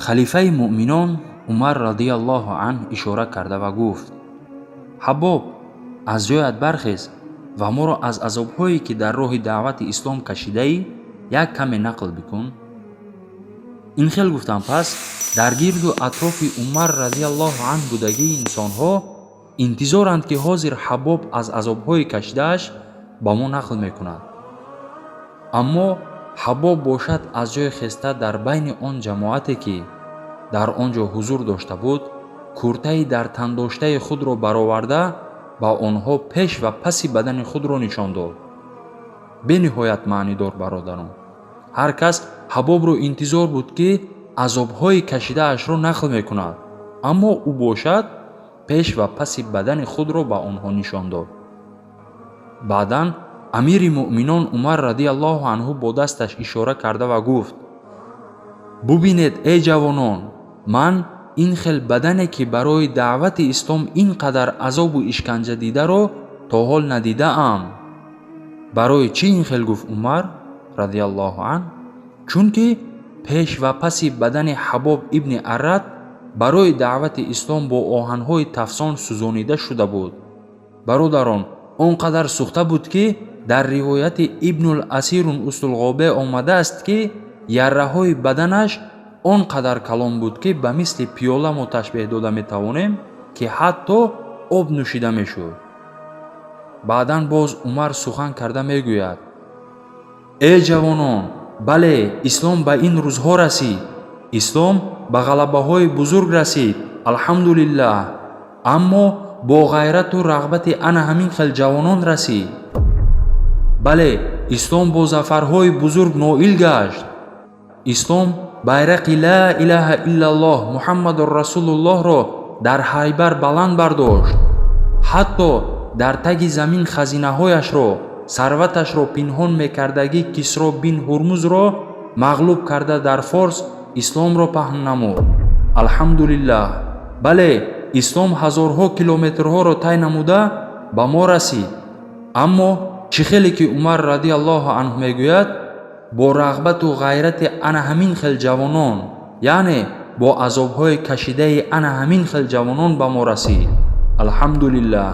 халифаи муъминон Умар радиаллоҳу анҳ ишора карда ва гуфт: ҳабоб, аз ҷоят бархез ва моро аз азобҳое ки дар роҳи даъвати ислом кашидаӣ як каме нақл бикун. ин хел гуфтам, пас дар гирду атрофи Умар радиаллоҳу анҳ будагии инсонҳо интизоранд ки ҳозир ҳабоб аз азобҳои кашидааш ба мо нақл мекунад. аммо ҳабоб бошад аз ҷои хеста дар байни он ҷамоате ки дар он ҷо ҳузур дошта буд, куртаи дар тандоштаи худро бароварда ба онҳо пеш ва паси бадани худро нишон дод. бениҳоят маънидор бародарон, ҳар кас ҳабобро интизор буд ки азобҳои кашидаашро нақл мекунад, аммо ӯ бошад пеш ва паси бадани худро ба онҳо нишон дод. баъдан амири муъминон Умар радиаллоҳу анҳу бо дасташ ишора карда ва гуфт: бубинед эй ҷавонон, ман ин хел бадане ки барои даъвати ислом ин қадар азобу ишканҷа дидаро то ҳол надидаам. барои чӣ ин хел гуфт Умар радиаллоҳу анҳ? чунки пеш ва паси бадани Ҳабоб ибни Аррат барои даъвати ислом бо оҳанҳои тафсон сӯзонида шуда буд. бародарон, он қадар сӯхта буд ки дар ривояти Ибнул Асирун Устулғобе омадааст ки ярраҳои баданаш он қадар калон буд ки ба мисли пиёла мо ташбеҳ дода метавонем ки ҳатто об нӯшида мешуд. баъдан боз Умар сухан карда мегӯяд: эй ҷавонон, бале, ислом ба ин рӯзҳо расид, ислом ба ғалабаҳои бузург расид, алҳамдулиллаҳ, аммо бо ғайрату рағбати ана ҳамин хел ҷавонон расид. бале, ислом бо зафарҳои бузург ноил гашт. ислом байрақи ла илаҳаиллаллоҳ муҳаммадур расулуллоҳро дар ҳайбар баланд бардошт. ҳатто дар таги замин хазинаҳояшро, сарваташро пинҳон мекардагӣ Кисро бин Ҳурмузро мағлуб карда дар Форс исломро паҳн намуд. алҳамдулиллаҳ, бале, ислом ҳазорҳо километрҳоро тай намуда ба мо расид. аммо чӣ хеле ки Умар радиаллоҳу анҳу мегӯяд, бо рағбату ғайрати ана ҳамин хел ҷавонон, яъне бо азобҳои кашидаи ана ҳамин хел ҷавонон ба мо расид. алҳамдулиллаҳ.